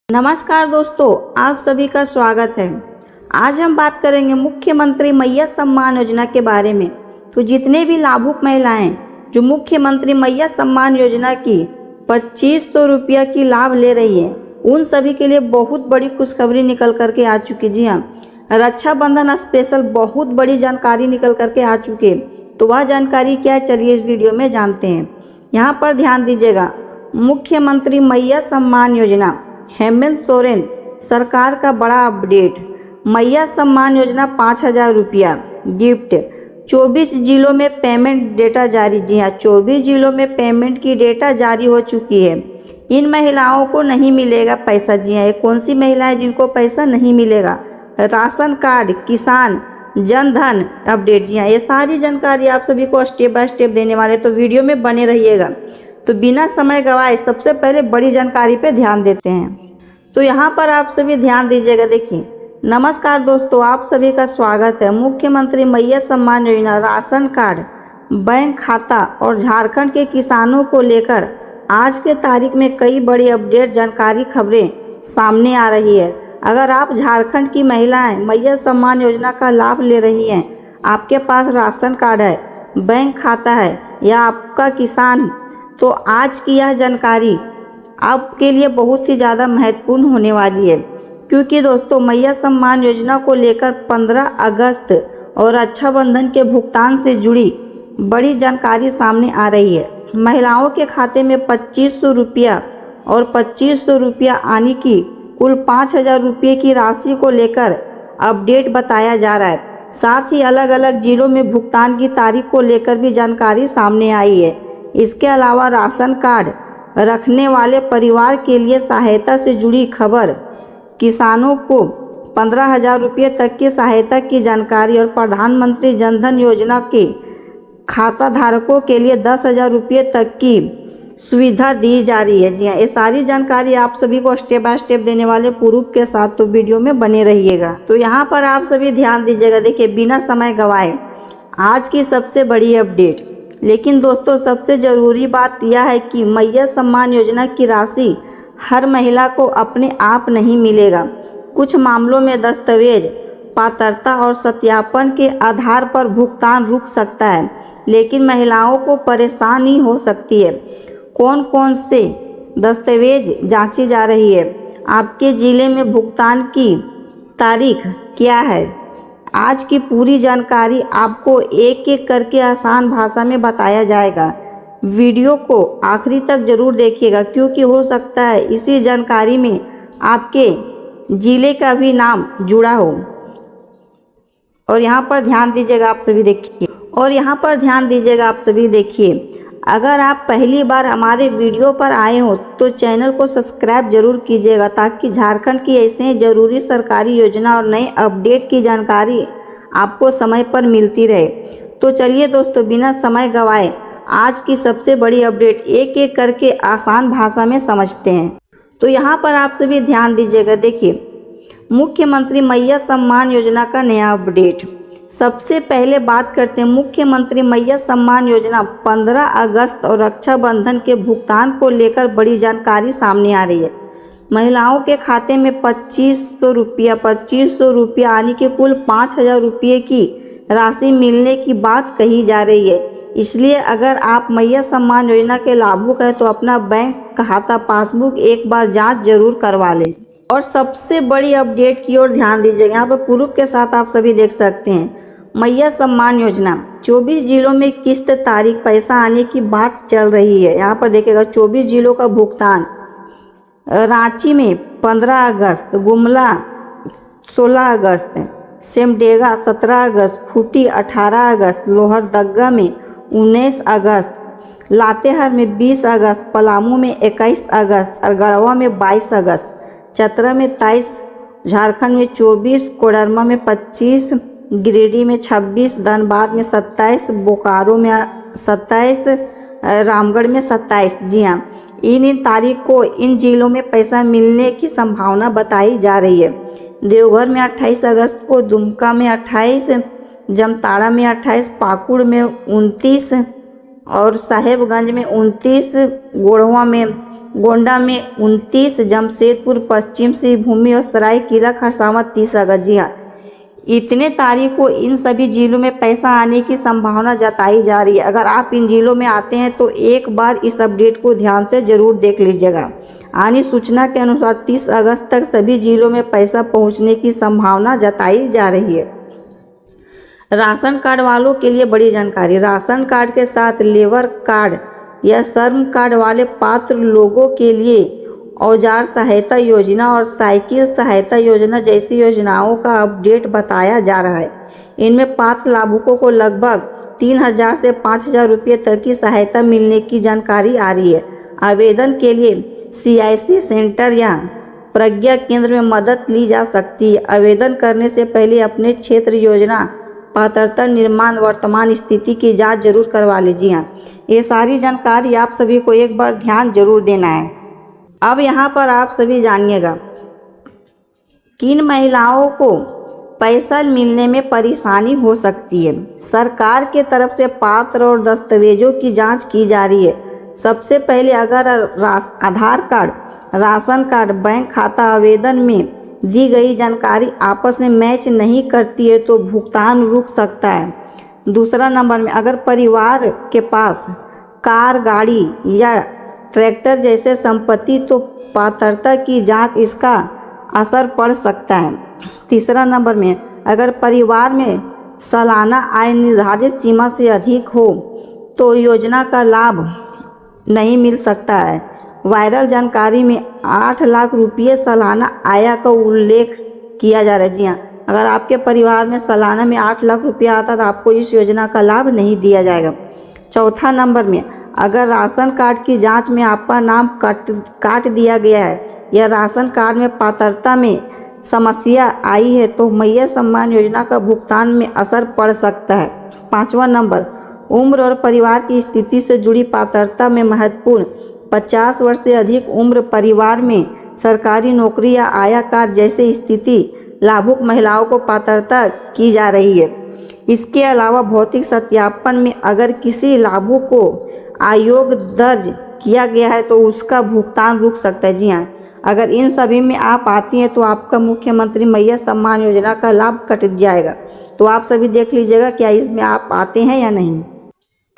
नमस्कार दोस्तों, आप सभी का स्वागत है। आज हम बात करेंगे मुख्यमंत्री मैया सम्मान योजना के बारे में। तो जितने भी लाभुक महिलाएं जो मुख्यमंत्री मैया सम्मान योजना की 2500 रुपया की लाभ ले रही है, उन सभी के लिए बहुत बड़ी खुशखबरी निकल करके आ चुकी। जी हाँ, रक्षाबंधन स्पेशल बहुत बड़ी जानकारी निकल करके आ चुकी है। तो वह जानकारी क्या है, चलिए इस वीडियो में जानते हैं। यहाँ पर ध्यान दीजिएगा, मुख्यमंत्री मैया सम्मान योजना, हेमंत सोरेन सरकार का बड़ा अपडेट। मैया सम्मान योजना 5000 रुपया गिफ्ट। 24 जिलों में पेमेंट डेटा जारी। जी हाँ, 24 जिलों में पेमेंट की डेटा जारी हो चुकी है। इन महिलाओं को नहीं मिलेगा पैसा। जी हाँ, ये कौन सी महिलाएं जिनको पैसा नहीं मिलेगा? राशन कार्ड, किसान, जन धन अपडेट। जी हाँ, ये सारी जानकारी आप सभी को स्टेप बाय स्टेप देने वाले, तो वीडियो में बने रहिएगा। तो बिना समय गवाए सबसे पहले बड़ी जानकारी पे ध्यान देते हैं। तो यहाँ पर आप सभी ध्यान दीजिएगा। देखिए, नमस्कार दोस्तों, आप सभी का स्वागत है। मुख्यमंत्री मैया Samman Yojana, ration card, bank खाता और झारखंड के किसानों को लेकर आज के तारीख में कई बड़ी अपडेट जानकारी खबरें सामने आ रही है। अगर आप झारखंड की महिलाएं मैया सम्मान योजना का लाभ ले रही हैं, आपके पास राशन कार्ड है, बैंक खाता है या आपका किसान, तो आज की यह जानकारी आपके लिए बहुत ही ज़्यादा महत्वपूर्ण होने वाली है। क्योंकि दोस्तों, मैया सम्मान योजना को लेकर 15 अगस्त और रक्षाबंधन के भुगतान से जुड़ी बड़ी जानकारी सामने आ रही है। महिलाओं के खाते में 2500 रुपया और 2500 रुपया आने की कुल 5000 रुपये की राशि को लेकर अपडेट बताया जा रहा है। साथ ही अलग अलग जिलों में भुगतान की तारीख को लेकर भी जानकारी सामने आई है। इसके अलावा राशन कार्ड रखने वाले परिवार के लिए सहायता से जुड़ी खबर, किसानों को 15,000 रुपये तक की सहायता की जानकारी और प्रधानमंत्री जन धन योजना के खाता धारकों के लिए 10,000 रुपये तक की सुविधा दी जा रही है। जी हाँ, ये सारी जानकारी आप सभी को स्टेप बाय स्टेप देने वाले प्रूफ के साथ, तो वीडियो में बने रहिएगा। तो यहाँ पर आप सभी ध्यान दीजिएगा। देखिए, बिना समय गवाए आज की सबसे बड़ी अपडेट। लेकिन दोस्तों, सबसे ज़रूरी बात यह है कि मैया सम्मान योजना की राशि हर महिला को अपने आप नहीं मिलेगा। कुछ मामलों में दस्तावेज, पात्रता और सत्यापन के आधार पर भुगतान रुक सकता है, लेकिन महिलाओं को परेशानी हो सकती है। कौन कौन से दस्तावेज जांची जा रही है, आपके ज़िले में भुगतान की तारीख क्या है, आज की पूरी जानकारी आपको एक एक करके आसान भाषा में बताया जाएगा। वीडियो को आखिरी तक जरूर देखिएगा, क्योंकि हो सकता है इसी जानकारी में आपके ज़िले का भी नाम जुड़ा हो। और यहाँ पर ध्यान दीजिएगा, आप सभी देखिए। अगर आप पहली बार हमारे वीडियो पर आए हो तो चैनल को सब्सक्राइब जरूर कीजिएगा, ताकि झारखंड की ऐसे जरूरी सरकारी योजना और नए अपडेट की जानकारी आपको समय पर मिलती रहे। तो चलिए दोस्तों, बिना समय गवाए आज की सबसे बड़ी अपडेट एक एक करके आसान भाषा में समझते हैं। तो यहाँ पर आप सभी ध्यान दीजिएगा। देखिए, मुख्यमंत्री मैया सम्मान योजना का नया अपडेट। सबसे पहले बात करते हैं मुख्यमंत्री मैया सम्मान योजना 15 अगस्त और रक्षाबंधन के भुगतान को लेकर बड़ी जानकारी सामने आ रही है। महिलाओं के खाते में 2500 रुपया आने की कुल 5000 रुपये की राशि मिलने की बात कही जा रही है। इसलिए अगर आप मैया सम्मान योजना के लाभुक हैं तो अपना बैंक खाता पासबुक एक बार जांच जरूर करवा लें। और सबसे बड़ी अपडेट की ओर ध्यान दीजिएगा। यहाँ पर प्रूफ के साथ आप सभी देख सकते हैं। मैया सम्मान योजना 24 जिलों में किस्त तारीख पैसा आने की बात चल रही है। यहाँ पर देखिएगा, 24 जिलों का भुगतान। रांची में 15 अगस्त, गुमला 16 अगस्त, सिमडेगा 17 अगस्त, खूंटी 18 अगस्त, लोहरदगा में 19 अगस्त, लातेहार में 20 अगस्त, पलामू में 21 अगस्त और गढ़वा में 22 अगस्त, चतरा में 23, झारखंड में 24, कोडरमा में 25, गिरिडीह में 26, धनबाद में 27, बोकारो में 27, रामगढ़ में 27। जी हाँ, इन तारीख को इन जिलों में पैसा मिलने की संभावना बताई जा रही है। देवघर में 28 अगस्त को, दुमका में 28, जामताड़ा में 28, पाकुड़ में 29 और साहेबगंज में 29, गोढ़वा में गोंडा में 29, जमशेदपुर पश्चिम सिंहभूम और सरायकेला खरसावां 30 अगस्त। जी हाँ, इतने तारीख को इन सभी जिलों में पैसा आने की संभावना जताई जा रही है। अगर आप इन जिलों में आते हैं तो एक बार इस अपडेट को ध्यान से जरूर देख लीजिएगा। आनी सूचना के अनुसार 30 अगस्त तक सभी जिलों में पैसा पहुंचने की संभावना जताई जा रही है। राशन कार्ड वालों के लिए बड़ी जानकारी। राशन कार्ड के साथ लेबर कार्ड या श्रम कार्ड वाले पात्र लोगों के लिए औजार सहायता योजना और साइकिल सहायता योजना जैसी योजनाओं का अपडेट बताया जा रहा है। इनमें पात्र लाभुकों को लगभग 3,000 से 5,000 रुपये तक की सहायता मिलने की जानकारी आ रही है। आवेदन के लिए CIC सेंटर या प्रज्ञा केंद्र में मदद ली जा सकती है। आवेदन करने से पहले अपने क्षेत्र योजना पात्रता निर्माण वर्तमान स्थिति की जांच जरूर करवा लीजिए। हाँ, ये सारी जानकारी आप सभी को एक बार ध्यान जरूर देना है। अब यहाँ पर आप सभी जानिएगा किन महिलाओं को पैसा मिलने में परेशानी हो सकती है। सरकार के तरफ से पात्र और दस्तावेजों की जांच की जा रही है। सबसे पहले अगर आधार कार्ड, राशन कार्ड, बैंक खाता आवेदन में दी गई जानकारी आपस में मैच नहीं करती है तो भुगतान रुक सकता है। दूसरा नंबर में अगर परिवार के पास कार, गाड़ी या ट्रैक्टर जैसे संपत्ति तो पात्रता की जांच इसका असर पड़ सकता है। तीसरा नंबर में अगर परिवार में सालाना आय निर्धारित सीमा से अधिक हो तो योजना का लाभ नहीं मिल सकता है। वायरल जानकारी में 8 लाख रुपये सालाना आय का उल्लेख किया जा रहा है। जी हाँ, अगर आपके परिवार में सालाना में 8 लाख रुपया आता तो आपको इस योजना का लाभ नहीं दिया जाएगा। चौथा नंबर में अगर राशन कार्ड की जांच में आपका नाम काट दिया गया है या राशन कार्ड में पात्रता में समस्या आई है तो मैया सम्मान योजना का भुगतान में असर पड़ सकता है। पांचवा नंबर उम्र और परिवार की स्थिति से जुड़ी पात्रता में महत्वपूर्ण 50 वर्ष से अधिक उम्र, परिवार में सरकारी नौकरी या आयकर जैसे स्थिति लाभुक महिलाओं को पात्रता की जा रही है। इसके अलावा भौतिक सत्यापन में अगर किसी लाभुक को आयोग दर्ज किया गया है तो उसका भुगतान रुक सकता है। जी हाँ, अगर इन सभी में आप आती हैं तो आपका मुख्यमंत्री मैया सम्मान योजना का लाभ कट जाएगा। तो आप सभी देख लीजिएगा क्या इसमें आप आते हैं या नहीं।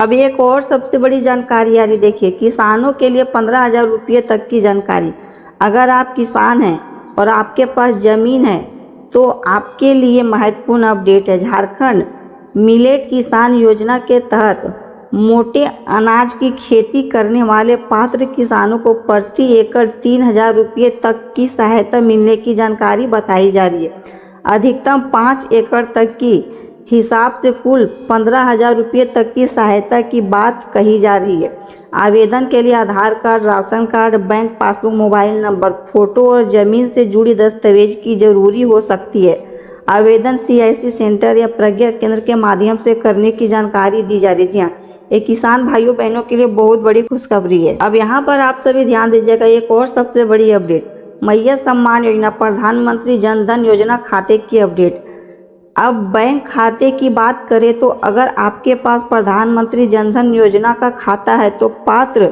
अब एक और सबसे बड़ी जानकारी आ रही, देखिए किसानों के लिए 15,000 रुपये तक की जानकारी। अगर आप किसान हैं और आपके पास ज़मीन है तो आपके लिए महत्वपूर्ण अपडेट है। झारखंड मिलेट किसान योजना के तहत मोटे अनाज की खेती करने वाले पात्र किसानों को प्रति एकड़ 3,000 रुपये तक की सहायता मिलने की जानकारी बताई जा रही है। अधिकतम 5 एकड़ तक की हिसाब से कुल 15,000 रुपये तक की सहायता की बात कही जा रही है। आवेदन के लिए Aadhaar card, ration card, bank passbook, mobile number, photo और ज़मीन से जुड़ी दस्तावेज की जरूरी हो सकती है। आवेदन CIC सेंटर या प्रज्ञा केंद्र के माध्यम से करने की जानकारी दी जा रही है। जी हाँ, ये किसान भाइयों बहनों के लिए बहुत बड़ी खुशखबरी है। अब यहाँ पर आप सभी ध्यान दीजिएगा एक और सबसे बड़ी अपडेट, मैया सम्मान योजना प्रधानमंत्री जन धन योजना खाते की अपडेट। अब बैंक खाते की बात करें तो अगर आपके पास प्रधानमंत्री जन धन योजना का खाता है तो पात्र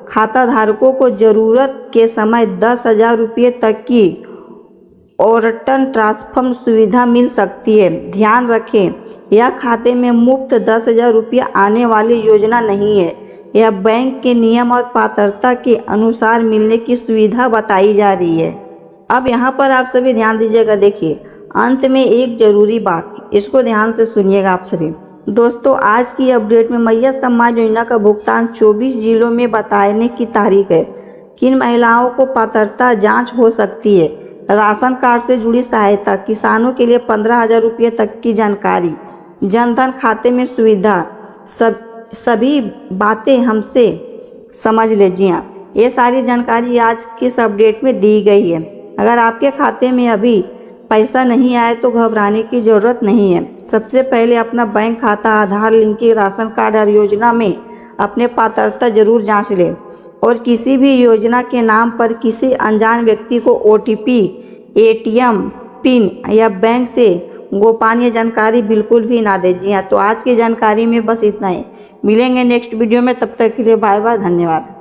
खाता धारकों को ज़रूरत के समय 10,000 रुपये तक की औरटन ट्रांसफर सुविधा मिल सकती है। ध्यान रखें, यह खाते में मुफ्त 10,000 रुपये आने वाली योजना नहीं है। यह बैंक के नियम और पात्रता के अनुसार मिलने की सुविधा बताई जा रही है। अब यहाँ पर आप सभी ध्यान दीजिएगा। देखिए अंत में एक ज़रूरी बात, इसको ध्यान से सुनिएगा आप सभी। दोस्तों आज की अपडेट में मैया सम्मान योजना का भुगतान 24 जिलों में बताने की तारीख है। किन महिलाओं को पात्रता जांच हो सकती है, राशन कार्ड से जुड़ी सहायता, किसानों के लिए 15,000 रुपये तक की जानकारी, जनधन खाते में सुविधा, सभी बातें हमसे समझ लीजिए। ये सारी जानकारी आज की इस अपडेट में दी गई है। अगर आपके खाते में अभी पैसा नहीं आए तो घबराने की ज़रूरत नहीं है। सबसे पहले अपना बैंक खाता, आधार लिंकिंग, राशन कार्ड और योजना में अपने पात्रता जरूर जांच लें और किसी भी योजना के नाम पर किसी अनजान व्यक्ति को OTP, ATM पिन या बैंक से गोपनीय जानकारी बिल्कुल भी ना दें। जी हाँ, तो आज की जानकारी में बस इतना ही। मिलेंगे नेक्स्ट वीडियो में, तब तक के लिए बाय बाय, धन्यवाद।